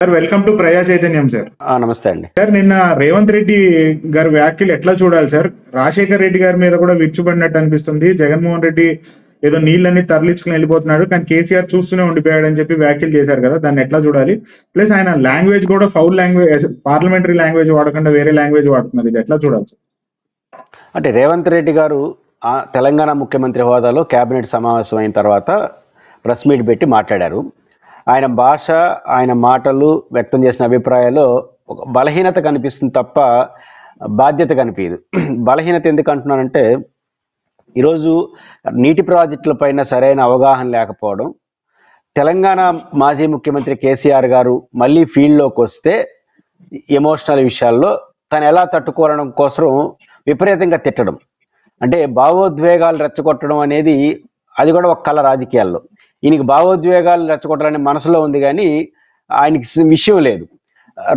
Sir welcome to ప్రజా చైతన్యం sir. నమస్తే అండి. సార్ నిన్న రేవంత్ రెడ్డి గారి వ్యాఖ్యలు ఎట్లా చూడాలి సార్? రాజశేఖర్ రెడ్డి గారి మీద కూడా విరుచుబడినట్టు అనిపిస్తుంది. జగన్మోహన్ రెడ్డి ఏదో నీళ్ళని తరలించుకుని వెళ్ళిపోతున్నాడు, కానీ కేసీఆర్ చూస్తూనే ఉండిపోయాడు అని చెప్పి వ్యాఖ్యలు చేశారు కదా, దాన్ని ఎట్లా చూడాలి? ప్లస్ ఆయన లాంగ్వేజ్ కూడా ఫౌల్ లాంగ్వేజ్, పార్లమెంటరీ లాంగ్వేజ్ వాడకుండా వేరే లాంగ్వేజ్ వాడుతున్నారు, ఇది ఎట్లా చూడాలి సార్? అంటే రేవంత్ రెడ్డి గారు తెలంగాణ ముఖ్యమంత్రి హోదాలో కేబినెట్ సమావేశం అయిన తర్వాత ప్రెస్ మీట్ పెట్టి మాట్లాడారు. ఆయన భాష, ఆయన మాటలు, వ్యక్తం చేసిన అభిప్రాయాలు ఒక బలహీనత కనిపిస్తుంది తప్ప బాధ్యత కనిపించదు. బలహీనత ఎందుకు అంటున్నానంటే, ఈరోజు నీటి ప్రాజెక్టులపైన సరైన అవగాహన లేకపోవడం, తెలంగాణ మాజీ ముఖ్యమంత్రి కేసీఆర్ గారు మళ్ళీ ఫీల్డ్లోకి వస్తే ఎమోషనల్ విషయాల్లో తను ఎలా తట్టుకోవడం కోసం విపరీతంగా తిట్టడం, అంటే భావోద్వేగాలు రెచ్చగొట్టడం అనేది అది కూడా ఒక కళ రాజకీయాల్లో. ఈయనకి భావోద్వేగాలు రెచ్చగొట్టాలని మనసులో ఉంది, కానీ ఆయనకి విషయం లేదు.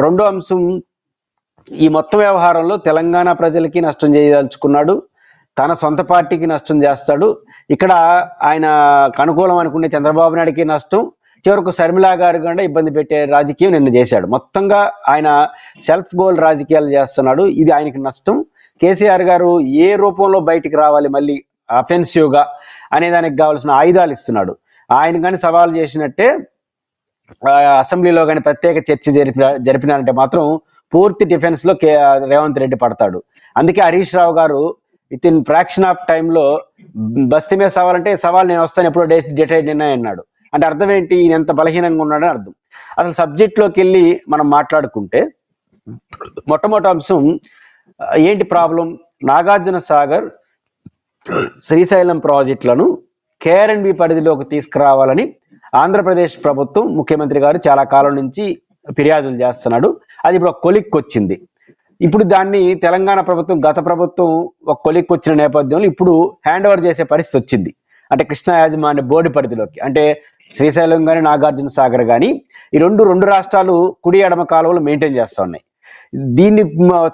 రెండో అంశం, ఈ మొత్తం వ్యవహారంలో తెలంగాణ ప్రజలకి నష్టం చేయదలుచుకున్నాడు, తన సొంత పార్టీకి నష్టం చేస్తాడు. ఇక్కడ ఆయన అనుకూలం అనుకునే చంద్రబాబు నాయుడికి నష్టం, చివరకు శర్మిలా గారు కూడా ఇబ్బంది పెట్టే రాజకీయం నిన్న చేశాడు. మొత్తంగా ఆయన సెల్ఫ్ గోల్ రాజకీయాలు చేస్తున్నాడు, ఇది ఆయనకి నష్టం. కేసీఆర్ గారు ఏ రూపంలో బయటికి రావాలి మళ్ళీ అఫెన్సివ్గా అనే దానికి కావాల్సిన ఆయుధాలు ఇస్తున్నాడు. ఆయన కానీ సవాల్ చేసినట్టే అసెంబ్లీలో కానీ ప్రత్యేక చర్చ జరిపినారంటే మాత్రం పూర్తి డిఫెన్స్లో రేవంత్ రెడ్డి పడతాడు. అందుకే హరీష్ రావు గారు విత్ ఇన్ ఫ్రాక్షన్ ఆఫ్ టైంలో బస్తీ మీద సవాల్ అంటే సవాల్ నేను వస్తాను ఎప్పుడో డిసైడ్ నిన్న అన్నాడు. అంటే అర్థం ఏంటి, ఈయన ఎంత బలహీనంగా ఉన్నాడని అర్థం. అసలు సబ్జెక్ట్లోకి వెళ్ళి మనం మాట్లాడుకుంటే మొట్టమొదటి అంశం ఏంటి ప్రాబ్లం, నాగార్జున సాగర్ శ్రీశైలం ప్రాజెక్టులను కేఆర్ఎండ్బి పరిధిలోకి తీసుకురావాలని ఆంధ్రప్రదేశ్ ప్రభుత్వం, ముఖ్యమంత్రి గారు చాలా కాలం నుంచి ఫిర్యాదులు చేస్తున్నాడు. అది ఇప్పుడు ఒక కొలిక్కి వచ్చింది. ఇప్పుడు దాన్ని తెలంగాణ ప్రభుత్వం, గత ప్రభుత్వం ఒక కొలిక్కి వచ్చిన నేపథ్యంలో ఇప్పుడు హ్యాండ్ ఓవర్ చేసే పరిస్థితి వచ్చింది. అంటే కృష్ణా యాజమాన్య బోర్డు పరిధిలోకి, అంటే శ్రీశైలం కానీ నాగార్జున సాగర్ కానీ ఈ రెండు రాష్ట్రాలు కుడి ఎడమ కాలువలు మెయింటైన్ చేస్తూ ఉన్నాయి. దీని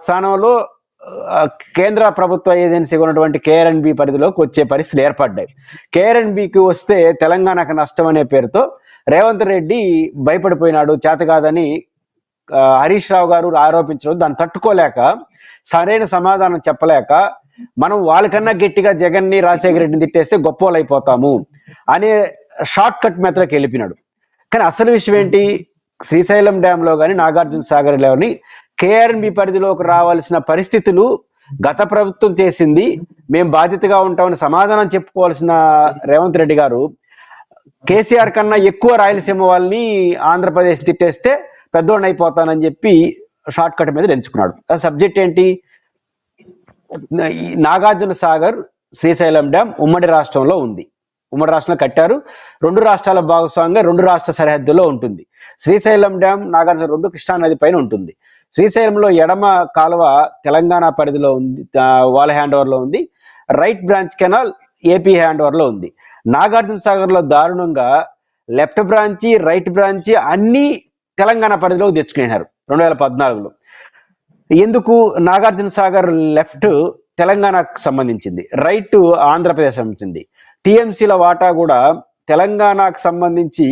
స్థానంలో కేంద్ర ప్రభుత్వ ఏజెన్సీగా ఉన్నటువంటి కేఆర్ఎండ్బి పరిధిలోకి వచ్చే పరిస్థితులు ఏర్పడ్డాయి. కేఆర్ఎండ్బికి వస్తే తెలంగాణకు నష్టం అనే పేరుతో రేవంత్ రెడ్డి భయపడిపోయినాడు, చేత కాదని హరీష్ రావు గారు ఆరోపించడం, దాన్ని తట్టుకోలేక సరైన సమాధానం చెప్పలేక మనం వాళ్ళకన్నా గట్టిగా జగన్ని, రాజశేఖర రెడ్డిని తిట్టేస్తే గొప్పోళ్ళు అయిపోతాము అనే షార్ట్ కట్ మెథడ్కి వెళ్ళిపోయినాడు. కానీ అసలు విషయం ఏంటి, శ్రీశైలం డ్యాంలో కానీ నాగార్జున సాగర్లోని కేఆర్ఎంబి పరిధిలోకి రావాల్సిన పరిస్థితులు గత ప్రభుత్వం చేసింది, మేము బాధ్యతగా ఉంటామని సమాధానం చెప్పుకోవాల్సిన రేవంత్ రెడ్డి గారు కేసీఆర్ కన్నా ఎక్కువ రాయలసీమ వాళ్ళని ఆంధ్రప్రదేశ్ తిట్టేస్తే పెద్దోడిని అయిపోతానని చెప్పి షార్ట్ కట్ మీద ఎంచుకున్నాడు. ఆ సబ్జెక్ట్ ఏంటి, నాగార్జున సాగర్ శ్రీశైలం డ్యామ్ ఉమ్మడి రాష్ట్రంలో ఉంది, ఉమ్మడి రాష్ట్రంలో కట్టారు. రెండు రాష్ట్రాల భాగస్వామ్యంగా రెండు రాష్ట్ర సరిహద్దులో ఉంటుంది. శ్రీశైలం డ్యామ్, నాగార్జున రెండు కృష్ణా నది పైన ఉంటుంది. శ్రీశైలంలో ఎడమ కాలువ తెలంగాణ పరిధిలో ఉంది, వాళ్ళ హ్యాండ్ ఓవర్లో ఉంది. Right branch canal AP hand ఓవర్లో ఉంది. నాగార్జున సాగర్లో దారుణంగా లెఫ్ట్ బ్రాంచి, రైట్ బ్రాంచి అన్ని తెలంగాణ పరిధిలోకి తెచ్చుకున్నారు 2014లో. ఎందుకు నాగార్జున సాగర్ లెఫ్ట్ తెలంగాణకు సంబంధించింది, రైట్ ఆంధ్రప్రదేశ్ సంబంధించింది. టీఎంసీల వాటా కూడా తెలంగాణకు సంబంధించి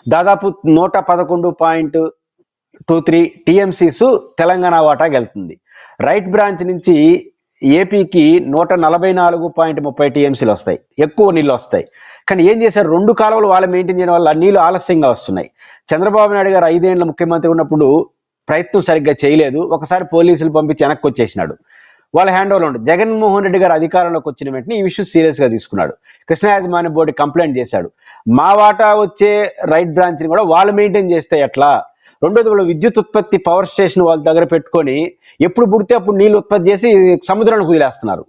దాదాపు 111.23 టీఎంసీస్ తెలంగాణ వాటాకి వెళ్తుంది. రైట్ బ్రాంచ్ నుంచి ఏపీకి 144.30 టీఎంసీలు వస్తాయి, ఎక్కువ నీళ్ళు వస్తాయి. కానీ ఏం చేశారు, రెండు కాలువలు వాళ్ళు మెయింటైన్ చేయడం వల్ల నీళ్ళు ఆలస్యంగా వస్తున్నాయి. చంద్రబాబు నాయుడు గారు 5 ఏళ్ల ముఖ్యమంత్రి ఉన్నప్పుడు ప్రయత్నం సరిగ్గా చేయలేదు, ఒకసారి పోలీసులు పంపించి వెనక్కి వచ్చేసినాడు, వాళ్ళ హ్యాండ్ ఓవర్లో ఉంటుంది. జగన్మోహన్ రెడ్డి గారు అధికారంలోకి వచ్చిన వెంటనే ఈ విషయం సీరియస్గా తీసుకున్నాడు, కృష్ణా యాజమాన్య బోర్డు కంప్లైంట్ చేశాడు. మా వాటా వచ్చే రైట్ బ్రాంచ్ని కూడా వాళ్ళు మెయింటైన్ చేస్తే ఎట్లా, రెండోది వాళ్ళు విద్యుత్ ఉత్పత్తి పవర్ స్టేషన్ వాళ్ళ దగ్గర పెట్టుకొని ఎప్పుడు పుడితే అప్పుడు నీళ్ళు ఉత్పత్తి చేసి సముద్రానికి వదిలేస్తున్నారు.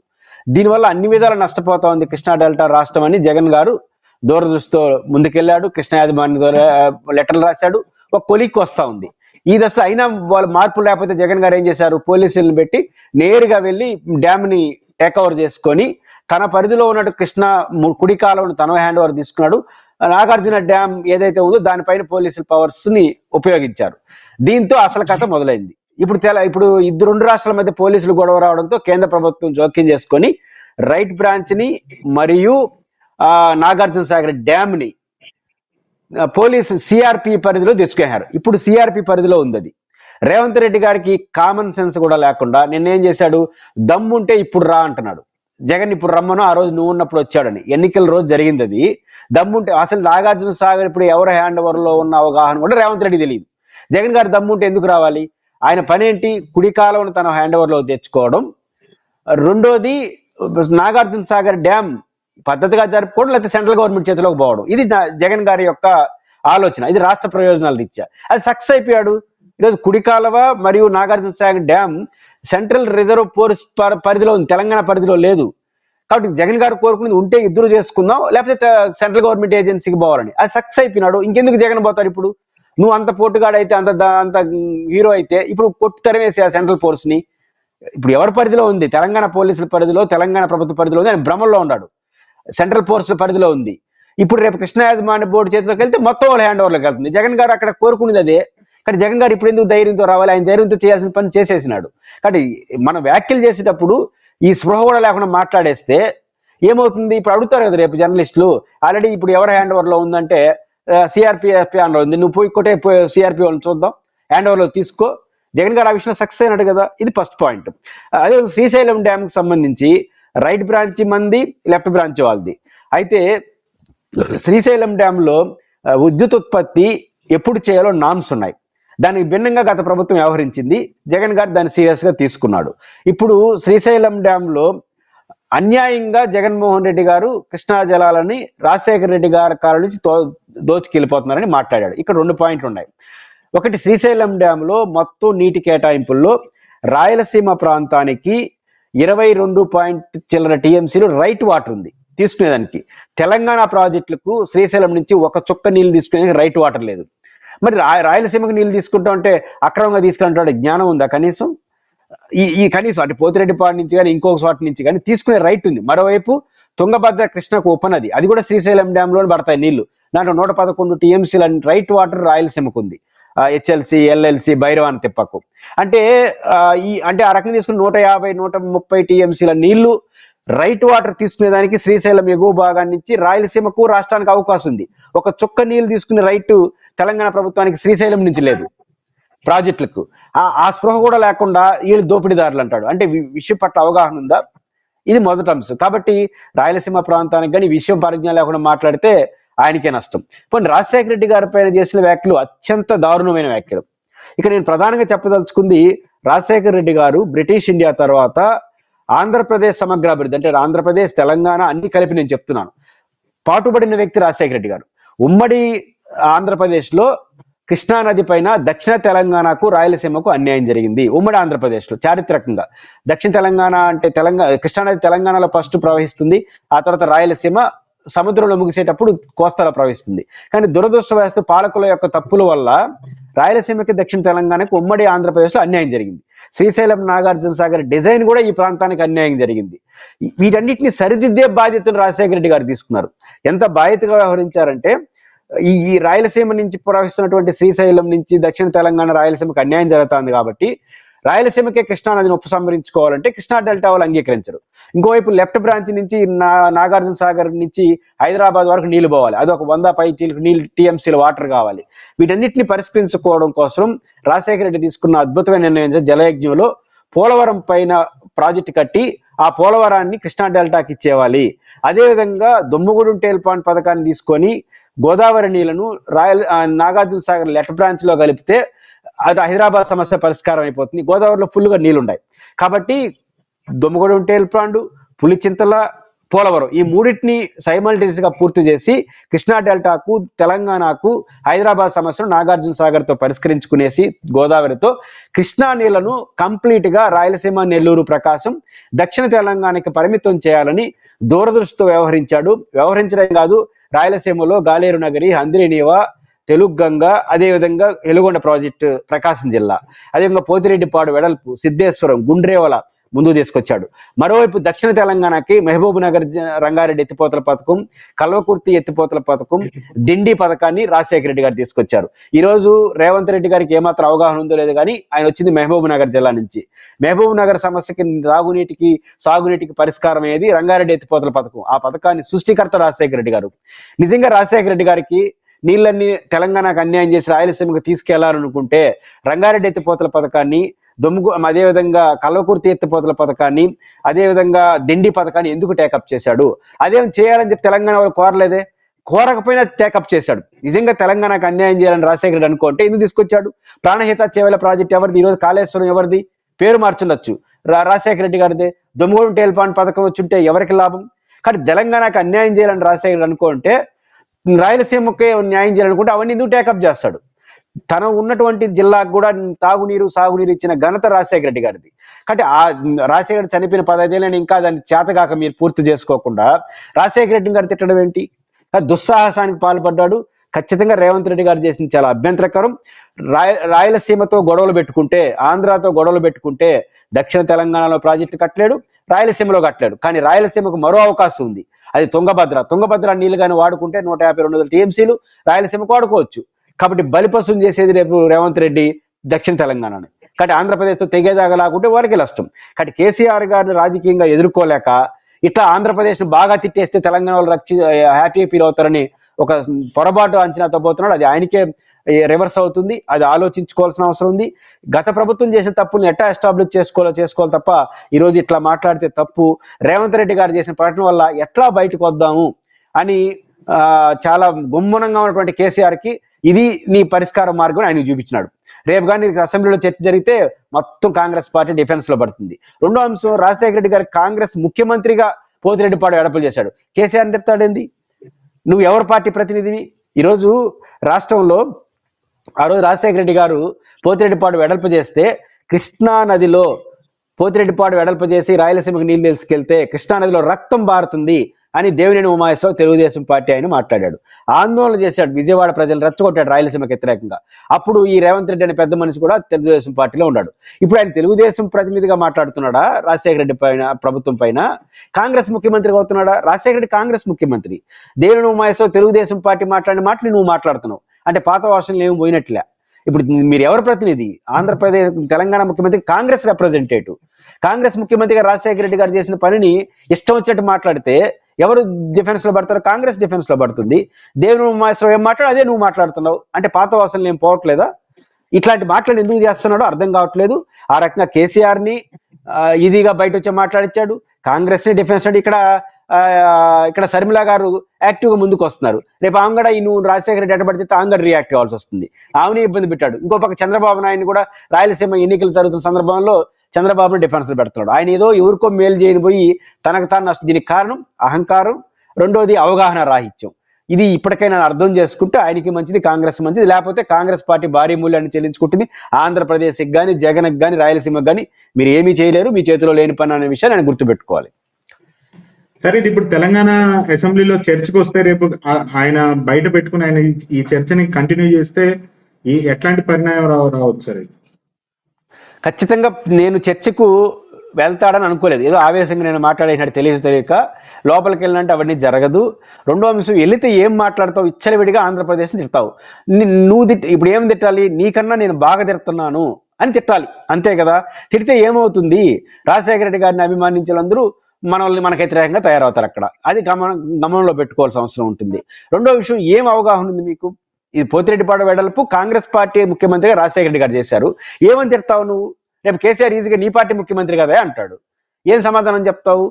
దీనివల్ల అన్ని విధాలు నష్టపోతా ఉంది కృష్ణా డెల్టా రాష్ట్రం అని జగన్ గారు దూరదృష్టితో ముందుకెళ్ళాడు. కృష్ణా యాజమాన్య ద్వారా లెటర్లు రాశాడు, ఒక కొలిక్కి వస్తూ ఉంది. ఈ దశలో అయినా వాళ్ళు మార్పులు లేకపోతే జగన్ గారు ఏం చేశారు, పోలీసులను పెట్టి నేరుగా వెళ్ళి డ్యామ్ని టేక్ ఓవర్ చేసుకొని తన పరిధిలో ఉన్నట్టు కృష్ణా కుడి కాలువను తన హ్యాండ్ ఓవర్ తీసుకున్నాడు. నాగార్జున డ్యామ్ ఏదైతే ఉందో దానిపైన పోలీసుల పవర్స్ ని ఉపయోగించారు. దీంతో అసలు కథ మొదలైంది. ఇప్పుడు రెండు రాష్ట్రాల మధ్య పోలీసులు గొడవ రావడంతో కేంద్ర ప్రభుత్వం జోక్యం చేసుకొని రైట్ బ్రాంచ్ ని మరియు నాగార్జున సాగర్ డ్యామ్ ని పోలీసు సిఆర్పి పరిధిలో తెచ్చుకున్నారు. ఇప్పుడు సిఆర్పి పరిధిలో ఉంది అది. రేవంత్ రెడ్డి గారికి కామన్ సెన్స్ కూడా లేకుండా నిన్నేం చేశాడు, దమ్ముంటే ఇప్పుడు రా అంటున్నాడు. జగన్ ఇప్పుడు రమ్మను, ఆ రోజు నువ్వు ఉన్నప్పుడు వచ్చాడని. ఎన్నికల రోజు జరిగింది అది. దమ్ముంటే అసలు నాగార్జున సాగర్ ఇప్పుడు ఎవరి హ్యాండ్ ఓవర్ లో ఉన్న అవగాహన కూడా రేవంత్ రెడ్డి తెలియదు. జగన్ గారు దమ్ముంటే ఎందుకు రావాలి? ఆయన పనేంటి, కుడి కాలువను తన హ్యాండ్ ఓవర్ లో తెచ్చుకోవడం. రెండోది నాగార్జున సాగర్ డ్యామ్ పద్ధతిగా జరుపుకోవడం, లేకపోతే సెంట్రల్ గవర్నమెంట్ చేతిలోకి పోవడం. ఇది జగన్ గారి యొక్క ఆలోచన. ఇది రాష్ట్ర ప్రయోజనాల రీత్యా అది సక్సెస్ అయిపోయాడు. ఈరోజు కుడి కాలువ మరియు Nagarjuna Sagar dam central reserve force పరిధిలో ఉంది, తెలంగాణ పరిధిలో లేదు. కాబట్టి జగన్ గారు కోరుకునేది ఉంటే ఇద్దరు చేసుకుందాం, లేకపోతే సెంట్రల్ గవర్నమెంట్ ఏజెన్సీకి పోవాలని. అది సక్సెస్ అయిపోయినాడు. ఇంకెందుకు జగన్ పోతాడు ఇప్పుడు? నువ్వు అంత పోటుగాడైతే, అంత హీరో అయితే ఇప్పుడు కొట్టు తరివేసి ఆ సెంట్రల్ ఫోర్స్ ని. ఇప్పుడు ఎవరి పరిధిలో ఉంది? తెలంగాణ పోలీసుల పరిధిలో, తెలంగాణ ప్రభుత్వ పరిధిలో ఉంది. ఆయన భ్రమంలో ఉన్నాడు. సెంట్రల్ ఫోర్స్ పరిధిలో ఉంది. ఇప్పుడు రేపు కృష్ణా యాజమాన్య బోర్డు చేతిలోకి వెళ్తే మొత్తం వాళ్ళ హ్యాండ్ ఓవర్లోకి వెళ్తుంది. జగన్ గారు అక్కడ కోరుకునేది అదే. కానీ జగన్ గారు ఇప్పుడు ఎందుకు ధైర్యంతో రావాలి? ఆయన ధైర్యంతో చేయాల్సిన పని చేసేసినాడు. కాబట్టి మనం వ్యాఖ్యలు చేసేటప్పుడు ఈ స్పృహ కూడా లేకుండా మాట్లాడేస్తే ఏమవుతుంది? ఇప్పుడు అడుగుతారు కదా రేపు జర్నలిస్టులు, ఆల్రెడీ ఇప్పుడు ఎవరి హ్యాండ్ ఓవర్ లో ఉందంటే సిఆర్పిఎఫ్ లో ఉంది, నువ్వు పోయి కొట్టే సిఆర్పి వాళ్ళని చూద్దాం, హ్యాండ్ ఓవర్ లో తీసుకో. జగన్ గారు ఆ విషయంలో సక్సెస్ అయినట్టు కదా. ఇది ఫస్ట్ పాయింట్. అదే శ్రీశైలం డ్యామ్ కి సంబంధించి రైట్ బ్రాంచ్ మంది, లెఫ్ట్ బ్రాంచ్ వాళ్ళది. అయితే శ్రీశైలం డ్యామ్ లో విద్యుత్ ఉత్పత్తి ఎప్పుడు చేయాలో నామ్స్ ఉన్నాయి. దానికి భిన్నంగా గత ప్రభుత్వం వ్యవహరించింది. జగన్ గారు దాన్ని సీరియస్ గా తీసుకున్నాడు. ఇప్పుడు శ్రీశైలం డ్యామ్ లో అన్యాయంగా జగన్మోహన్ రెడ్డి గారు కృష్ణా జలాలని రాజశేఖర రెడ్డి గారి కాలం నుంచి దోచుకెళ్ళిపోతున్నారని మాట్లాడాడు. ఇక్కడ 2 పాయింట్లు ఉన్నాయి. ఒకటి, శ్రీశైలం డ్యామ్ లో మొత్తం నీటి కేటాయింపుల్లో రాయలసీమ ప్రాంతానికి 22 చిల్లర టీఎంసీలు రైట్ వాటర్ ఉంది తీసుకునేదానికి. తెలంగాణ ప్రాజెక్టులకు శ్రీశైలం నుంచి ఒక చుక్క నీళ్లు తీసుకునేదానికి రైట్ వాటర్ లేదు. మరి రాయలసీమకు నీళ్లు తీసుకుంటా ఉంటే అక్రమంగా తీసుకుంటే జ్ఞానం ఉందా కనీసం? ఈ కనీసం అటు పోతిరెడ్డిపాడు నుంచి కానీ ఇంకొక చోట నుంచి కానీ తీసుకునే రైట్ ఉంది. మరోవైపు తుంగభద్ర కృష్ణకు ఉపనది, అది కూడా శ్రీశైలం డ్యామ్ లో పడతాయి నీళ్లు. దాంట్లో 111 టీఎంసీల రైట్ వాటర్ రాయలసీమకు ఉంది. హెచ్ఎల్సి, ఎల్ఎల్సి, భైరవాన్ తిప్పకు. అంటే ఆ రకంగా తీసుకుని 150, 130 టీఎంసీల నీళ్లు రైట్ వాటర్ తీసుకునేదానికి శ్రీశైలం ఎగువ భాగాన్ని నుంచి రాయలసీమకు, రాష్ట్రానికి అవకాశం ఉంది. ఒక చుక్క నీళ్లు తీసుకునే రైటు తెలంగాణ ప్రభుత్వానికి శ్రీశైలం నుంచి లేదు ప్రాజెక్టులకు. ఆ స్పృహ కూడా లేకుండా వీళ్ళు దోపిడీదారులు అంటాడు. అంటే విషయం పట్ల అవగాహన ఉందా? ఇది మొదటి అంశం. కాబట్టి రాయలసీమ ప్రాంతానికి కానీ విషయం పరిజ్ఞానం లేకుండా మాట్లాడితే ఆయనకే నష్టం. పోనీ రాజశేఖర రెడ్డి గారి పైన చేసిన వ్యాఖ్యలు అత్యంత దారుణమైన వ్యాఖ్యలు. ఇక నేను ప్రధానంగా చెప్పదలుచుకుంది, రాజశేఖర రెడ్డి గారు బ్రిటిష్ ఇండియా తర్వాత ఆంధ్రప్రదేశ్ సమగ్రాభివృద్ధి, అంటే ఆంధ్రప్రదేశ్, తెలంగాణ అన్ని కలిపి నేను చెప్తున్నాను, పాటుపడిన వ్యక్తి రాజశేఖర రెడ్డి గారు. ఉమ్మడి ఆంధ్రప్రదేశ్ లో కృష్ణా నది పైన దక్షిణ తెలంగాణకు, రాయలసీమకు అన్యాయం జరిగింది. ఉమ్మడి ఆంధ్రప్రదేశ్ లో చారిత్రకంగా దక్షిణ తెలంగాణ అంటే కృష్ణానది తెలంగాణలో ఫస్ట్ ప్రవహిస్తుంది. ఆ తర్వాత రాయలసీమ సముద్రంలో ముగిసేటప్పుడు కోస్తాలో ప్రవహిస్తుంది. కానీ దురదృష్టవశాత్తు పాలకుల యొక్క తప్పుల వల్ల రాయలసీమకి, దక్షిణ తెలంగాణకు, ఉమ్మడి ఆంధ్రప్రదేశ్ లో అన్యాయం జరిగింది. శ్రీశైలం, నాగార్జున సాగర్ డిజైన్ కూడా ఈ ప్రాంతానికి అన్యాయం జరిగింది. వీటన్నిటిని సరిదిద్దే బాధ్యతను రాజశేఖర రెడ్డి గారు తీసుకున్నారు. ఎంత బాధ్యతగా వ్యవహరించారంటే, ఈ రాయలసీమ నుంచి ప్రవహిస్తున్నటువంటి శ్రీశైలం నుంచి దక్షిణ తెలంగాణ, రాయలసీమకు అన్యాయం జరుగుతుంది కాబట్టి రాయలసీమకే కృష్ణా నదిని ఉపసంహరించుకోవాలంటే కృష్ణా డెల్టా వాళ్ళు అంగీకరించరు. ఇంకోవైపు లెఫ్ట్ బ్రాంచ్ నుంచి నాగార్జున సాగర్ నుంచి హైదరాబాద్ వరకు నీళ్లు పోవాలి, అదొక 100 పై నీళ్ళు టీఎంసీల వాటర్ కావాలి. వీటన్నిటిని పరిష్కరించుకోవడం కోసం రాజశేఖర రెడ్డి తీసుకున్న అద్భుతమైన నిర్ణయం జలయజ్ఞంలో పోలవరం పైన ప్రాజెక్టు కట్టి ఆ పోలవరాన్ని కృష్ణా డెల్టాకి ఇచ్చేవాలి. అదేవిధంగా దొమ్మగూడెం టేల్ పాండ్ పథకాన్ని తీసుకొని గోదావరి నీళ్లను నాగార్జున సాగర్ లెఫ్ట్ బ్రాంచ్ లో కలిపితే అటు హైదరాబాద్ సమస్య పరిష్కారం అయిపోతుంది. గోదావరిలో ఫుల్గా నీళ్లు ఉన్నాయి కాబట్టి దొమ్మగూడెం టేల్ పాండ్, పులిచింతల, పోలవరం ఈ మూడింటిని సైమల్టేనియస్ గా పూర్తి చేసి కృష్ణా డెల్టాకు, తెలంగాణకు, హైదరాబాద్ సమస్యను నాగార్జున సాగర్ తో పరిష్కరించుకునేసి గోదావరితో కృష్ణా నీళ్లను కంప్లీట్ గా రాయలసీమ, నెల్లూరు, ప్రకాశం, దక్షిణ తెలంగాణకి పరిమితం చేయాలని దూరదృష్టితో వ్యవహరించాడు. వ్యవహరించడం కాదు, రాయలసీమలో గాలేరు నగరి, హంద్రీనీవా, తెలుగంగ, అదేవిధంగా ఎలుగొండ ప్రాజెక్టు ప్రకాశం జిల్లా, అదేవిధంగా పోతిరెడ్డిపాడు వెడల్పు, సిద్ధేశ్వరం, గుండ్రేవల ముందు తీసుకొచ్చాడు. మరోవైపు దక్షిణ తెలంగాణకి మహబూబ్ నగర్ రంగారెడ్డి ఎత్తిపోతల పథకం, కల్వకుర్తి ఎత్తిపోతల పథకం, దిండి పథకాన్ని రాజశేఖర రెడ్డి గారు తీసుకొచ్చారు. ఈ రోజు రేవంత్ రెడ్డి గారికి ఏమాత్రం అవగాహన ఉందో లేదు కానీ ఆయన వచ్చింది మహబూబ్ నగర్ జిల్లా నుంచి. మహబూబ్ నగర్ సమస్యకి, తాగునీటికి, సాగునీటికి పరిష్కారం అయ్యేది రంగారెడ్డి ఎత్తిపోతల పథకం. ఆ పథకాన్ని సృష్టికర్త రాజశేఖర రెడ్డి గారు. నిజంగా రాజశేఖర రెడ్డి గారికి నీళ్ళన్నీ తెలంగాణకు అన్యాయం చేసి రాయలసీమకు తీసుకెళ్లాలనుకుంటే రంగారెడ్డి ఎత్తిపోతల పథకాన్ని, అదేవిధంగా కల్వకుర్తి ఎత్తిపోతల పథకాన్ని, అదేవిధంగా దిండి పథకాన్ని ఎందుకు టేకప్ చేశాడు? అదేం చేయాలని చెప్పి తెలంగాణ వాళ్ళు కోరలేదే, కోరకపోయినా టేకప్ చేశాడు. నిజంగా తెలంగాణకు అన్యాయం చేయాలని రాజశేఖర రెడ్డి అనుకుంటే ఎందుకు తీసుకొచ్చాడు? ప్రాణహిత చేవెల ప్రాజెక్ట్ ఎవరిది? ఈరోజు కాళేశ్వరం ఎవరిది? పేరు మార్చుండొచ్చు, రాజశేఖర రెడ్డి గారిదే. దొమ్మగూడెం టేల్పాన్ పథకం వచ్చుంటే ఎవరికి లాభం? కానీ తెలంగాణకు అన్యాయం చేయాలని రాజశేఖర రెడ్డి అనుకుంటే, రాయలసీమకే న్యాయం చేయాలనుకుంటే అవన్నీ ఎందుకు టేకప్ చేస్తాడు? తను ఉన్నటువంటి జిల్లాకు కూడా తాగునీరు సాగునీరు ఇచ్చిన ఘనత రాజశేఖర రెడ్డి గారిది. కాబట్టి ఆ రాజశేఖర రెడ్డి చనిపోయిన 15 ఏళ్ళని ఇంకా దాన్ని చేతగాక మీరు పూర్తి చేసుకోకుండా రాజశేఖర రెడ్డి గారు తిట్టడం ఏంటి? దుస్సాహసానికి పాల్పడ్డాడు. ఖచ్చితంగా రేవంత్ రెడ్డి గారు చేసింది చాలా అభ్యంతరకరం. రాయలసీమతో గొడవలు పెట్టుకుంటే, ఆంధ్రాతో గొడవలు పెట్టుకుంటే దక్షిణ తెలంగాణలో ప్రాజెక్టు కట్టలేడు, రాయలసీమలో కట్టలేడు. కానీ రాయలసీమకు మరో అవకాశం ఉంది, అది తుంగభద్ర నీళ్లు కానీ వాడుకుంటే 150-200 టీఎంసీలు రాయలసీమకు వాడుకోవచ్చు. కాబట్టి బలిపశుని చేసేది రేపు రేవంత్ రెడ్డి దక్షిణ తెలంగాణని. కాబట్టి ఆంధ్రప్రదేశ్తో తెగేదాగా లాకుంటే వారికి నష్టం. కాబట్టి కేసీఆర్ గారిని రాజకీయంగా ఎదుర్కోలేక ఇట్లా ఆంధ్రప్రదేశ్ను బాగా తిట్టేస్తే తెలంగాణ వాళ్ళు హ్యాపీ ఫీల్ అవుతారని ఒక పొరపాటు అంచనాతో పోతున్నాడు. అది ఆయనకే రివర్స్ అవుతుంది. అది ఆలోచించుకోవాల్సిన అవసరం ఉంది. గత ప్రభుత్వం చేసిన తప్పుల్ని ఎట్లా ఎస్టాబ్లిష్ చేసుకోవాలి తప్ప ఈరోజు ఇట్లా మాట్లాడితే తప్పు. రేవంత్ రెడ్డి గారు చేసిన ప్రకటన వల్ల ఎట్లా బయటకు వద్దాము అని చాలా గుమ్మనంగా ఉన్నటువంటి కేసీఆర్కి ఇది నీ పరిష్కార మార్గం ఆయన చూపించినాడు. రేపు కానీ అసెంబ్లీలో చర్చ జరిగితే మొత్తం కాంగ్రెస్ పార్టీ డిఫెన్స్ లో పడుతుంది. రెండో అంశం, రాజశేఖర రెడ్డి గారు కాంగ్రెస్ ముఖ్యమంత్రిగా పోతిరెడ్డిపాడు వెడపలు చేశాడు. కేసీఆర్ చెప్తాడేంది? నువ్వు ఎవరి పార్టీ ప్రతినిధివి? ఈరోజు రాష్ట్రంలో ఆ రోజు రాజశేఖర రెడ్డి గారు పోతిరెడ్డిపాడు వెడల్పు చేస్తే కృష్ణా నదిలో పోతిరెడ్డిపాడు వెడల్పు చేసి రాయలసీమకు నీళ్లు తీసుకెళ్తే కృష్ణానదిలో రక్తం బారుతుంది అని దేవినేని ఉమామహేశ్వరరావు తెలుగుదేశం పార్టీ ఆయన మాట్లాడాడు. ఆందోళన చేశాడు, విజయవాడ ప్రజలు రెచ్చగొట్టాడు రాయలసీమకు వ్యతిరేకంగా. అప్పుడు ఈ రేవంత్ రెడ్డి అనే పెద్ద మనిషి కూడా తెలుగుదేశం పార్టీలో ఉన్నాడు. ఇప్పుడు ఆయన తెలుగుదేశం ప్రతినిధిగా మాట్లాడుతున్నాడా రాజశేఖర రెడ్డి పైన, ప్రభుత్వం పైన? కాంగ్రెస్ ముఖ్యమంత్రిగా అవుతున్నాడా? రాజశేఖర రెడ్డి కాంగ్రెస్ ముఖ్యమంత్రి, దేవినేని ఉమామహేశ్వరరావు తెలుగుదేశం పార్టీ మాట్లాడిన మాటలు నువ్వు మాట్లాడుతున్నావు అంటే పాత వాసనలు ఏమి పోయినట్లే. ఇప్పుడు మీరు ఎవరు ప్రతినిధి? ఆంధ్రప్రదేశ్ తెలంగాణ ముఖ్యమంత్రి కాంగ్రెస్ రిప్రజెంటేటివ్. కాంగ్రెస్ ముఖ్యమంత్రిగా రాజశేఖర రెడ్డి గారు చేసిన పనిని ఇష్టం వచ్చినట్టు మాట్లాడితే ఎవరు డిఫెన్స్ లో పడతారు? కాంగ్రెస్ డిఫెన్స్ లో పడుతుంది. దేవినేని ఉమామహేశ్వరరావు ఏం మాట్లాడు అదే నువ్వు మాట్లాడుతున్నావు అంటే పాత వాసనలు ఏం పోవట్లేదా? ఇట్లాంటి మాటలు ఎందుకు చేస్తున్నాడో అర్థం కావట్లేదు. ఆ రకంగా కేసీఆర్ ని ఈజీగా బయట వచ్చి మాట్లాడించాడు, కాంగ్రెస్ ని డిఫెన్స్ అంటే ఇక్కడ శర్మిల గారు యాక్టివ్ గా ముందుకు వస్తున్నారు. రేపు ఆమె కూడా నువ్వు రాజశేఖర రెడ్డి ఎట్టబడితే ఆమె కూడా రియాక్ట్ కావాల్సి వస్తుంది. ఆమెని ఇబ్బంది పెట్టాడు. ఇంకో పక్క చంద్రబాబు నాయుడు కూడా రాయలసీమ ఎన్నికలు జరుగుతున్న సందర్భంలో చంద్రబాబుని డిఫెన్స్ లో పెడుతున్నాడు. ఆయన ఏదో ఎవరికో మేలు చేయని పోయి తనకు తాను నష్టం. దీనికి కారణం అహంకారం, రెండోది అవగాహన రాహిత్యం. ఇది ఇప్పటికైనా అర్థం చేసుకుంటే ఆయనకి మంచిది, కాంగ్రెస్ మంచిది. లేకపోతే కాంగ్రెస్ పార్టీ భారీ మూల్యాన్ని చెల్లించుకుంటుంది. ఆంధ్రప్రదేశ్కి కానీ, జగన్కి కానీ, రాయలసీమకి కానీ మీరు ఏమీ చేయలేరు, మీ చేతిలో లేని పని అనే విషయాన్ని ఆయన గుర్తుపెట్టుకోవాలి. సరే, ఇది ఇప్పుడు తెలంగాణ అసెంబ్లీలో చర్చకు వస్తే రేపు ఆయన బయట పెట్టుకుని ఆయన ఈ చర్చని కంటిన్యూ చేస్తే ఎట్లాంటి పరిణామం రావచ్చు సార్? ఖచ్చితంగా నేను చర్చకు వెళ్తాడని అనుకోలేదు. ఏదో ఆవేశంగా నేను మాట్లాడేసినట్టు తెలియక లోపలికి వెళ్ళినంటే అవన్నీ జరగదు. రెండో అంశం, వెళితే ఏం మాట్లాడతావు? ఇచ్చలవిడిగా ఆంధ్రప్రదేశ్ని తిడతావు. నువ్వు ఇప్పుడు ఏం తిట్టాలి? నీకన్నా నేను బాగా తిడుతున్నాను అని తిట్టాలి, అంతే కదా. తిడితే ఏమవుతుంది? రాజశేఖర రెడ్డి గారిని అభిమానించే వాళ్ళందరూ మనకు వ్యతిరేకంగా తయారవుతారు. అక్కడ అది గమనంలో పెట్టుకోవాల్సిన అవసరం ఉంటుంది. రెండో విషయం, ఏం అవగాహన ఉంది మీకు? ఇది పోతిరెడ్డిపాడు వెడల్పు కాంగ్రెస్ పార్టీ ముఖ్యమంత్రిగా రాజశేఖర రెడ్డి గారు చేశారు. ఏమని తిడతావు నువ్వు? రేపు కేసీఆర్ ఈజీగా నీ పార్టీ ముఖ్యమంత్రి కదా అంటాడు. ఏం సమాధానం చెప్తావు?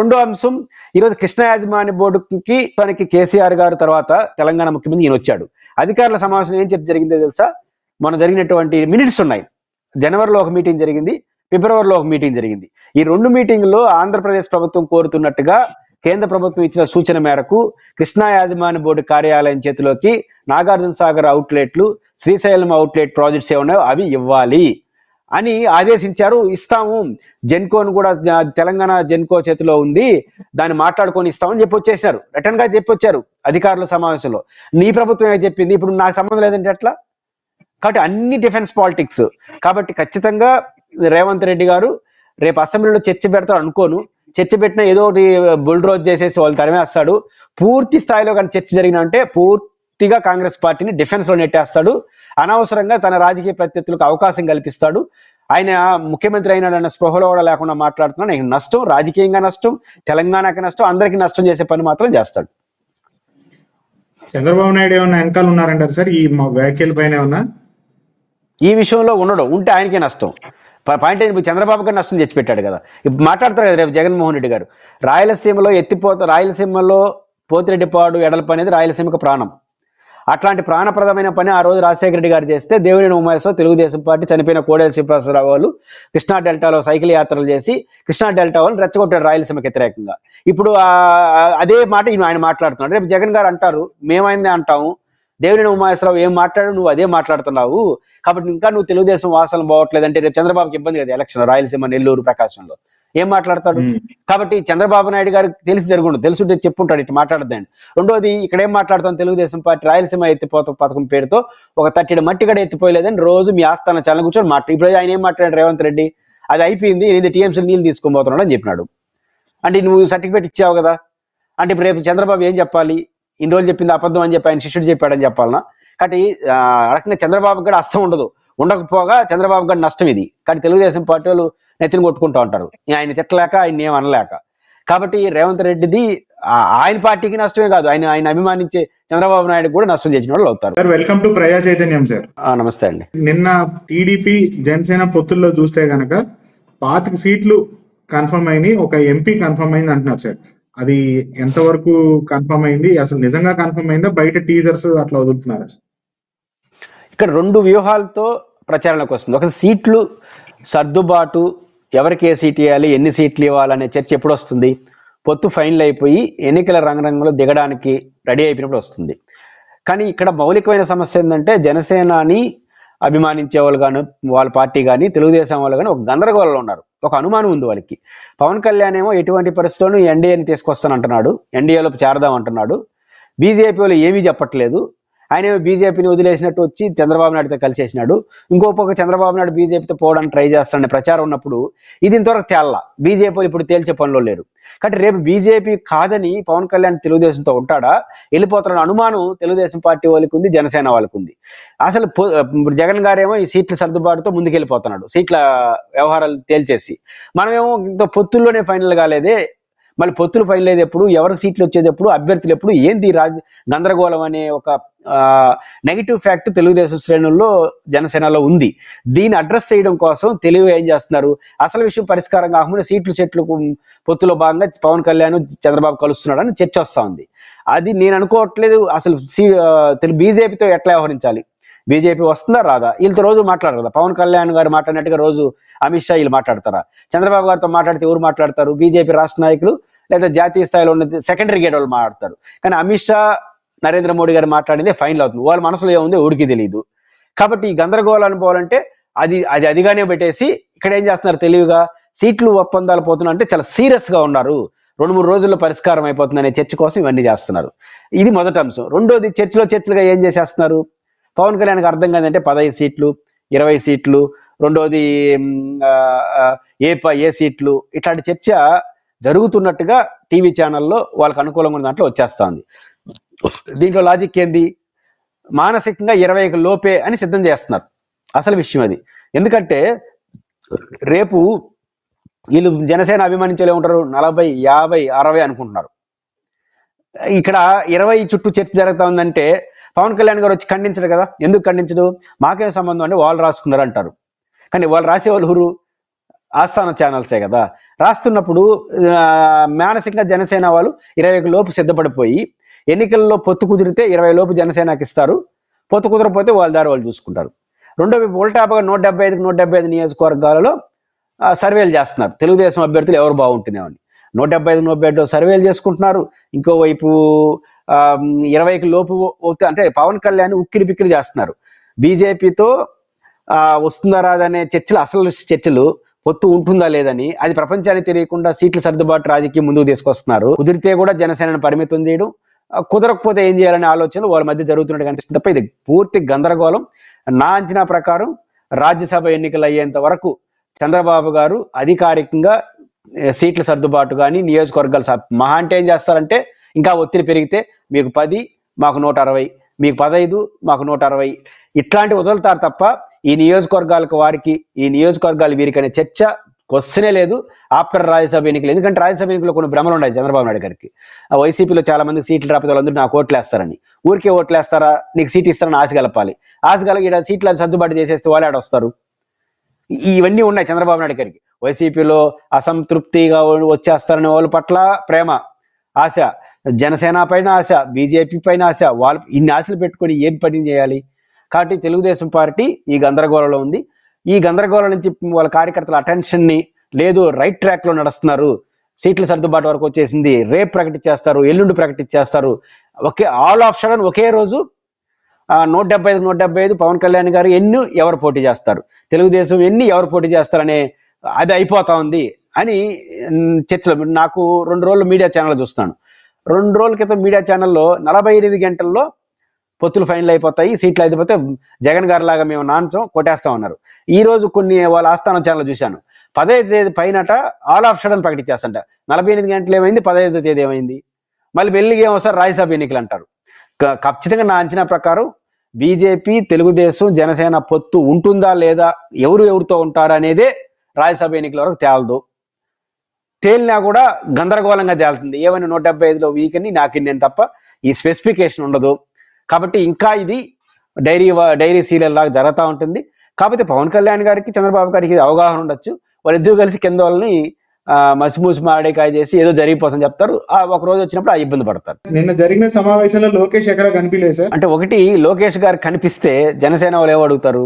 రెండో అంశం, ఈరోజు కృష్ణ యాజమాన్య బోర్డుకి తనకి కేసీఆర్ గారు తర్వాత తెలంగాణ ముఖ్యమంత్రి ఈయన వచ్చాడు. అధికారుల సమావేశం ఏం చర్చ జరిగిందో తెలుసా? మొన్న జరిగినటువంటి మినిట్స్ ఉన్నాయి. జనవరిలో ఒక మీటింగ్ జరిగింది, ఫిబ్రవరిలో ఒక మీటింగ్ జరిగింది. ఈ 2 మీటింగుల్లో ఆంధ్రప్రదేశ్ ప్రభుత్వం కోరుతున్నట్టుగా కేంద్ర ప్రభుత్వం ఇచ్చిన సూచన మేరకు కృష్ణా యాజమాన్య బోర్డు కార్యాలయం చేతిలోకి నాగార్జున సాగర్ అవుట్లెట్లు, శ్రీశైలం అవుట్లెట్ ప్రాజెక్ట్స్ ఏమన్నాయో అవి ఇవ్వాలి అని ఆదేశించారు. ఇస్తాము, జెన్కోను కూడా తెలంగాణ జెన్కో చేతిలో ఉంది, దాన్ని మాట్లాడుకొని ఇస్తామని చెప్పి వచ్చేసారు. రిటర్న్ గా చెప్పి వచ్చారు అధికారుల సమావేశంలో. నీ ప్రభుత్వం చెప్పింది, ఇప్పుడు నాకు సంబంధం లేదంటే ఎట్లా? కాబట్టి అన్ని డిఫెన్స్ పాలిటిక్స్. కాబట్టి ఖచ్చితంగా రేవంత్ రెడ్డి గారు రేపు అసెంబ్లీలో చర్చ పెడతాడు అనుకోను. చర్చ పెట్టినా ఏదో ఒకటి బుల్డ్రోజ్ చేసేసి వాళ్ళు తరిమేస్తాడు. పూర్తి స్థాయిలో కానీ చర్చ జరిగినంటే పూర్తిగా కాంగ్రెస్ పార్టీని డిఫెన్స్ లో నెట్టేస్తాడు. అనవసరంగా తన రాజకీయ ప్రత్యర్థులకు అవకాశం కల్పిస్తాడు. ఆయన ముఖ్యమంత్రి అయినాడన్న స్పృహలో కూడా లేకుండా మాట్లాడుతున్నాడు. ఆయన నష్టం, రాజకీయంగా నష్టం, తెలంగాణకి నష్టం, అందరికీ నష్టం చేసే పని మాత్రం చేస్తాడు. చంద్రబాబు నాయుడు ఏమన్నా వెనకాల ఉన్నారంటారు సార్ ఈ మా వ్యాఖ్యల పైన ఏమన్నా? ఈ విషయంలో ఉండడం ఉంటే ఆయనకే నష్టం. పాయింట్ ఏంటి, ఇప్పుడు చంద్రబాబు గారు నష్టం తెచ్చిపెట్టాడు కదా. ఇప్పుడు మాట్లాడతారు కదా రేపు జగన్మోహన్ రెడ్డి గారు, రాయలసీమలో పోతిరెడ్డిపాడు ఎడల్పు అనేది రాయలసీమకు ప్రాణం. అట్లాంటి ప్రాణప్రదమైన పని ఆ రోజు రాజశేఖర రెడ్డి గారు చేస్తే దేవినేని ఉమామహేశ్వరరావు, తెలుగుదేశం పార్టీ, చనిపోయిన కోడెల శ్రీనివాసరావు వాళ్ళు కృష్ణా డెల్టాలో సైకిల్ యాత్రలు చేసి కృష్ణా డెల్టా వాళ్ళని రెచ్చగొట్టాడు రాయలసీమకి వ్యతిరేకంగా. ఇప్పుడు అదే మాట ఆయన మాట్లాడుతున్నాడు. రేపు జగన్ గారు అంటారు మేమైందే అంటాము, దేవినేని ఉమామహేశ్వరరావు ఏం మాట్లాడు నువ్వు అదే మాట్లాడుతున్నావు, కాబట్టి ఇంకా నువ్వు తెలుగుదేశం వాసన పోవట్లేదు అంటే రేపు చంద్రబాబుకి ఇబ్బంది కదా ఎలక్షన్ రాయలసీమ, నెల్లూరు, ప్రకాశంలో ఏం మాట్లాడతాడు. కాబట్టి చంద్రబాబు నాయుడు గారికి తెలిసి జరుగుండు, తెలుసుంటే చెప్పుంటాడు ఇట్లా మాట్లాడద్దండి. రెండోది ఇక్కడ ఏం మాట్లాడతాం, తెలుగుదేశం పార్టీ రాయలసీమ ఎత్తిపోత పథకం పేరుతో ఒక 30 మట్టి కూడా ఎత్తిపోయలేదని రోజు మీ ఆస్థాన చాలా కూర్చొని ఇప్పుడు ఆయన ఏం మాట్లాడాడు రేవంత్ రెడ్డి, అది అయిపోయింది, ఇది టీఎంసీ నీళ్ళు తీసుకోబోతున్నాడు అని చెప్పినాడు. అంటే నువ్వు సర్టిఫికేట్ ఇచ్చావు కదా, అంటే ఇప్పుడు రేపు చంద్రబాబు ఏం చెప్పాలి, ఇన్ని రోజులు చెప్పింది అబద్ధం అని చెప్పి ఆయన శిష్యుడు చెప్పాడని చెప్పాలనా. కాబట్టి ఆ రకంగా చంద్రబాబు కూడా అస్తం ఉండకపోగా చంద్రబాబు గారి నష్టం ఇది. కానీ తెలుగుదేశం పార్టీ వాళ్ళు నెత్తిని కొట్టుకుంటూ ఉంటారు ఆయన తిట్టలేక, ఆయన ఏం అనలేక. కాబట్టి రేవంత్ రెడ్డిది ఆయన పార్టీకి నష్టమే కాదు, ఆయన అభిమానించే చంద్రబాబు నాయుడు కూడా నష్టం చేసిన వాళ్ళు అవుతారు. సార్ వెల్కమ్ టు ప్రజా చైతన్యం సార్. నమస్తే అండి. నిన్న టీడీపీ జనసేన పొత్తుల్లో చూస్తే గనక 25 సీట్లు కన్ఫర్మ్ అయినాయి, ఒక ఎంపీ కన్ఫర్మ్ అయింది అంటున్నారు సార్. అది ఎంతవరకు కన్ఫర్మ్ అయింది, అసలు నిజంగా కన్ఫర్మ్ అయిందా, బయట టీజర్స్ అట్లా వదులుతున్నారా? ఇక్కడ 2 వ్యూహాలతో ప్రచారంలోకి వస్తుంది. ఒక సీట్లు సర్దుబాటు, ఎవరికి ఏ సీట్ ఇవ్వాలి, ఎన్ని సీట్లు ఇవ్వాలనే చర్చ ఎప్పుడు వస్తుంది, పొత్తు ఫైనల్ అయిపోయి ఎన్నికల రంగంలో దిగడానికి రెడీ అయిపోయినప్పుడు వస్తుంది. కానీ ఇక్కడ మౌలికమైన సమస్య ఏంటంటే జనసేనని అభిమానించే వాళ్ళు కానీ, వాళ్ళ పార్టీ కానీ, తెలుగుదేశం వాళ్ళు కానీ ఒక గందరగోళంలో ఉన్నారు. ఒక అనుమానం ఉంది వాళ్ళకి. పవన్ కళ్యాణ్ ఏమో ఎటువంటి పరిస్థితుల్లోనూ ఎన్డీఏని తీసుకొస్తానంటున్నాడు, ఎన్డీఏలోకి చేరదాం అంటున్నాడు. బీజేపీ వాళ్ళు ఏమీ చెప్పట్లేదు. ఆయన బీజేపీని వదిలేసినట్టు వచ్చి చంద్రబాబు నాయుడుతో కలిసేసినాడు. ఇంకో పక్క చంద్రబాబు నాయుడు బీజేపీతో పోవడానికి ట్రై చేస్తాడనే ప్రచారం ఉన్నప్పుడు ఇది ఇంతవరకు తేల్లా. బీజేపీ ఇప్పుడు తేల్చే పనిలో లేరు. కాబట్టి రేపు బీజేపీ కాదని పవన్ కళ్యాణ్ తెలుగుదేశంతో ఉంటాడా, వెళ్ళిపోతాడన్న అనుమానం తెలుగుదేశం పార్టీ వాళ్ళకి ఉంది, జనసేన వాళ్ళకు ఉంది. అసలు జగన్ గారేమో ఈ సీట్ల సర్దుబాటుతో ముందుకెళ్ళిపోతున్నాడు, సీట్ల వ్యవహారాలు తేల్చేసి. మనమేమో ఇంత పొత్తుల్లోనే ఫైనల్ కాలేదే, మళ్ళీ పొత్తులు ఫైనల్ అయ్యేది ఎప్పుడు, ఎవరికి సీట్లు వచ్చేది ఎప్పుడు, అభ్యర్థులు ఎప్పుడు, ఏంది గందరగోళం అనే ఒక నెగిటివ్ ఫ్యాక్ట్ తెలుగుదేశం శ్రేణుల్లో జనసేనలో ఉంది. దీన్ని అడ్రస్ చేయడం కోసం తెలివి ఏం చేస్తున్నారు, అసలు విషయం పరిష్కారం కాకుండా సీట్లు పొత్తులో భాగంగా పవన్ కళ్యాణ్ చంద్రబాబు కలుస్తున్నాడని చర్చ వస్తూ ఉంది. అది నేను అనుకోవట్లేదు. అసలు బీజేపీతో ఎట్లా వ్యవహరించాలి, బీజేపీ వస్తుందా రాదా, వీళ్ళతో రోజు మాట్లాడరు కదా. పవన్ కళ్యాణ్ గారు మాట్లాడినట్టుగా రోజు అమిత్ షా వీళ్ళు మాట్లాడతారా? చంద్రబాబు గారితో మాట్లాడితే ఎవరు మాట్లాడతారు, బీజేపీ రాష్ట్ర నాయకులు లేదా జాతీయ స్థాయిలో ఉన్న సెకండరీ గేట్ వాళ్ళు మాట్లాడతారు. కానీ అమిత్ షా, నరేంద్ర మోడీ గారు మాట్లాడిందే ఫైనల్ అవుతుంది. వాళ్ళ మనసులో ఏముందో ఊరికి తెలియదు. కాబట్టి ఈ గందరగోళాన్ని పోవాలంటే అదిగానే పెట్టేసి ఇక్కడ ఏం చేస్తున్నారు, తెలివిగా సీట్లు ఒప్పందాలు పోతున్నా అంటే చాలా సీరియస్ గా ఉన్నారు, 2-3 రోజుల్లో పరిష్కారం అయిపోతుంది అనే చర్చ కోసం ఇవన్నీ చేస్తున్నారు. ఇది మొదటి అంశం. రెండోది చర్చలుగా ఏం చేసేస్తున్నారు, పవన్ కళ్యాణ్కి అర్థం కాదంటే 15 సీట్లు 20 సీట్లు, రెండోది ఏ సీట్లు, ఇట్లాంటి చర్చ జరుగుతున్నట్టుగా టీవీ ఛానల్లో వాళ్ళకి అనుకూలంగా ఉన్న దాంట్లో వచ్చేస్తా ఉంది. దీంట్లో లాజిక్ ఏంది, మానసికంగా 20 లోపే అని సిద్ధం చేస్తున్నారు. అసలు విషయం అది. ఎందుకంటే రేపు వీళ్ళు జనసేన అభిమానించేలా ఉంటారు, 40, 50, 60 అనుకుంటున్నారు. ఇక్కడ 20 చుట్టూ చర్చ జరుగుతా ఉందంటే పవన్ కళ్యాణ్ గారు వచ్చి ఖండించడు కదా. ఎందుకు ఖండించడు, మాకేం సంబంధం అంటే వాళ్ళు రాసుకున్నారు అంటారు. కానీ వాళ్ళు రాసేవాళ్ళు ఊరు ఆస్థాన ఛానల్సే కదా. రాస్తున్నప్పుడు మానసికంగా జనసేన వాళ్ళు 20 లోపు సిద్ధపడిపోయి ఎన్నికల్లో పొత్తు కుదిరితే 20 లోపు జనసేనకి ఇస్తారు, పొత్తు కుదరకపోతే వాళ్ళ దారి వాళ్ళు చూసుకుంటారు. రెండో వైపు ఉల్టాపగా 175 నియోజకవర్గాలలో సర్వేలు చేస్తున్నారు, తెలుగుదేశం అభ్యర్థులు ఎవరు బాగుంటున్నామని. 175 సర్వేలు చేసుకుంటున్నారు. ఇంకోవైపు 20 లోపు అంటే పవన్ కళ్యాణ్ ఉక్కిరి బిక్కిరి చేస్తున్నారు. బీజేపీతో వస్తుందా రాదనే చర్చలు, అసలు చర్చలు పొత్తు ఉంటుందా లేదని, అది ప్రపంచానికి తెలియకుండా సీట్ల సర్దుబాటు రాజకీయం ముందుకు తీసుకొస్తున్నారు. కుదిరితే కూడా జనసేనను పరిమితం చేయడం, కుదరకపోతే ఏం చేయాలనే ఆలోచనలు వాళ్ళ మధ్య జరుగుతున్నట్టు కనిపిస్తుంది తప్ప ఇది పూర్తి గందరగోళం. నా అంచనా ప్రకారం రాజ్యసభ ఎన్నికలు అయ్యేంత వరకు చంద్రబాబు గారు అధికారికంగా సీట్ల సర్దుబాటు కానీ నియోజకవర్గాలు మహా అంటే ఏం చేస్తారంటే, ఇంకా ఒత్తిడి పెరిగితే మీకు 10 మాకు 160, మీకు 15 మాకు 160 ఇట్లాంటి వదులుతారు తప్ప ఈ నియోజకవర్గాలకు వారికి, ఈ నియోజకవర్గాలు వీరికి అనే చర్చ క్వశ్చనే లేదు ఆఫ్టర్ రాజ్యసభ ఎన్నికలు. ఎందుకంటే రాజ్యసభ ఎన్నికల్లో కొన్ని భ్రమలు ఉన్నాయి చంద్రబాబు నాయుడు గారికి. ఆ వైసీపీలో చాలా మంది సీట్లు రాకపోతే వాళ్ళందరూ నాకు ఓట్లు వేస్తారని. ఊరికే ఓట్లు వేస్తారా, నీకు సీట్ ఇస్తారని ఆశ కలపాలి. ఆశ కలిగి సీట్ల సర్దుబాటు చేసేస్తే వాళ్ళే ఆడొస్తారు. ఇవన్నీ ఉన్నాయి చంద్రబాబు నాయుడు గారికి. వైసీపీలో అసంతృప్తిగా వచ్చేస్తారనే వాళ్ళ పట్ల ప్రేమ, ఆశ, జనసేన పైన ఆశ, బీజేపీ పైన ఆశ. వాళ్ళు ఇన్ని ఆశలు పెట్టుకొని ఏం పని చేయాలి? కాబట్టి తెలుగుదేశం పార్టీ ఈ గందరగోళంలో ఉంది. ఈ గందరగోళం నుంచి వాళ్ళ కార్యకర్తల అటెన్షన్ని లేదు, రైట్ ట్రాక్ లో నడుస్తున్నారు. సీట్ల సర్దుబాటు వరకు వచ్చేసింది, రేపు ప్రకటించేస్తారు, ఎల్లుండి ప్రకటించేస్తారు. ఆల్ ఆఫ్ సడన్ ఒకే రోజు 175 పవన్ కళ్యాణ్ గారు ఎన్ని ఎవరు పోటీ చేస్తారు, తెలుగుదేశం ఎన్ని ఎవరు పోటీ చేస్తారనే అది అయిపోతా ఉంది అని చర్చలు. నాకు 2 రోజులు మీడియా ఛానల్ చూస్తాను. 2 రోజుల క్రితం మీడియా ఛానల్లో 48 గంటల్లో పొత్తులు ఫైనల్ అయిపోతాయి, సీట్లు అయిపోతే జగన్ గారి లాగా మేము నాంచం కొట్టేస్తా ఉన్నారు. ఈ రోజు కొన్ని వాళ్ళ ఆస్థానం ఛానల్ చూశాను, 15వ తేదీ పైనట ఆల్ ఆఫ్ సడన్ ప్రకటించేస్తంట. 48 గంటలు ఏమైంది, 15వ తేదీ ఏమైంది, మళ్ళీ వెల్లిగా ఏమొస్తారు రాజ్యసభ ఎన్నికలు అంటారు. ఖచ్చితంగా నా అంచనా ప్రకారం బీజేపీ, తెలుగుదేశం, జనసేన పొత్తు ఉంటుందా లేదా, ఎవరితో ఉంటారు అనేదే రాజ్యసభ ఎన్నికల వరకు తేలదు. తేలినా కూడా గందరగోళంగా తేలుతుంది. ఏమైనా 175లో వీకని నాకిన్నేను తప్ప ఈ స్పెసిఫికేషన్ ఉండదు. కాబట్టి ఇంకా ఇది డైరీ సీరియల్ లాగా జరుగుతూ ఉంటుంది. కాకపోతే పవన్ కళ్యాణ్ గారికి, చంద్రబాబు గారికి అవగాహన ఉండొచ్చు. వాళ్ళిద్దరూ కలిసి కింద వాళ్ళని మసిమూసి మాడేకాయ చేసి ఏదో జరిగిపోతుందని చెప్తారు. ఒక రోజు వచ్చినప్పుడు ఆ ఇబ్బంది పడతారు. నిన్న జరిగిన సమావేశంలో లోకేష్ ఎక్కడ కనిపించలేదు సార్. అంటే ఒకటి, లోకేష్ గారు కనిపిస్తే జనసేన వాళ్ళు ఏమడుగుతారు,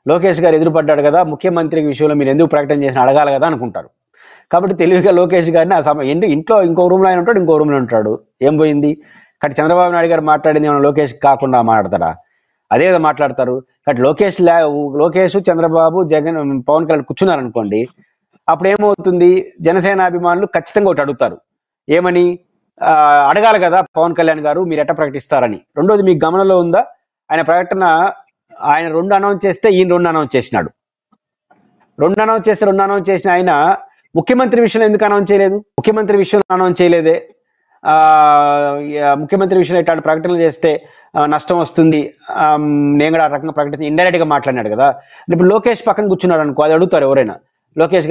లోకేష్ గారు ఎదురుపడ్డాడు కదా, ముఖ్యమంత్రి విషయంలో మీరు ఎందుకు ప్రకటన చేసిన అడగాలి కదా అనుకుంటారు. కాబట్టి తెలివిగా లోకేష్ గారిని ఇంట్లో ఇంకో రూమ్లో ఆయన ఉంటాడు, ఇంకో రూమ్లో ఉంటాడు, ఏం పోయింది. కాబట్టి చంద్రబాబు నాయుడు గారు మాట్లాడింది ఏమైనా లోకేష్ కాకుండా మాట్లాడతాడా? అదే కదా మాట్లాడతారు. కాబట్టి లోకేష్, చంద్రబాబు, జగన్, పవన్ కళ్యాణ్ కూర్చున్నారనుకోండి, అప్పుడు ఏమవుతుంది, జనసేన అభిమానులు ఖచ్చితంగా ఒకటి అడుగుతారు, ఏమని అడగాలి కదా పవన్ కళ్యాణ్ గారు మీరు ఎట్లా ప్రకటిస్తారని. రెండోది మీకు గమనంలో ఉందా, ఆయన ప్రకటన ఆయన 2 అనౌన్స్ చేస్తే ఈయన 2 అనౌన్స్ చేసినాడు. 2 అనౌన్స్ చేసిన ఆయన ముఖ్యమంత్రి విషయంలో ఎందుకు అనౌన్స్ చేయలేదు? ముఖ్యమంత్రి విషయంలో అనౌన్స్ చేయలేదే. ముఖ్యమంత్రి విషయంలో ఇట్లాంటి ప్రకటనలు చేస్తే నష్టం వస్తుంది, నేను కూడా ఆ రకంగా ప్రకటించి ఇండైరెక్ట్ గా మాట్లాడినాడు కదా. ఇప్పుడు లోకేష్ పక్కన కూర్చున్నాడు అనుకో, అది అడుగుతారు ఎవరైనా, లోకేష్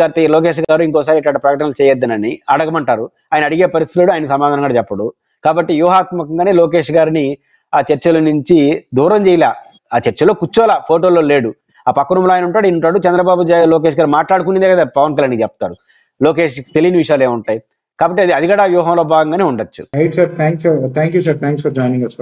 గారు ఇంకోసారి ఇట్లాంటి ప్రకటనలు చేయొద్దనని అడగమంటారు. ఆయన అడిగే పరిస్థితుల్లో ఆయన సమాధానం కూడా చెప్పడు. కాబట్టి వ్యూహాత్మకంగానే లోకేష్ గారిని ఆ చర్చల నుంచి దూరం చేయలే. ఆ చర్చలో కూర్చోలా, ఫోటోలో లేడు. ఆ పక్క రూమ్లో ఆయన ఉంటాడు. చంద్రబాబు లోకేష్ గారు మాట్లాడుకునేదే కదా పవన్ కళ్యాణ్ చెప్తారు. లోకేష్ తెలియని విషయాలు ఏముంటాయి. కాబట్టి అది కూడా వ్యూహంలో భాగంగానే ఉండొచ్చు. Right sir, thanks for joining us.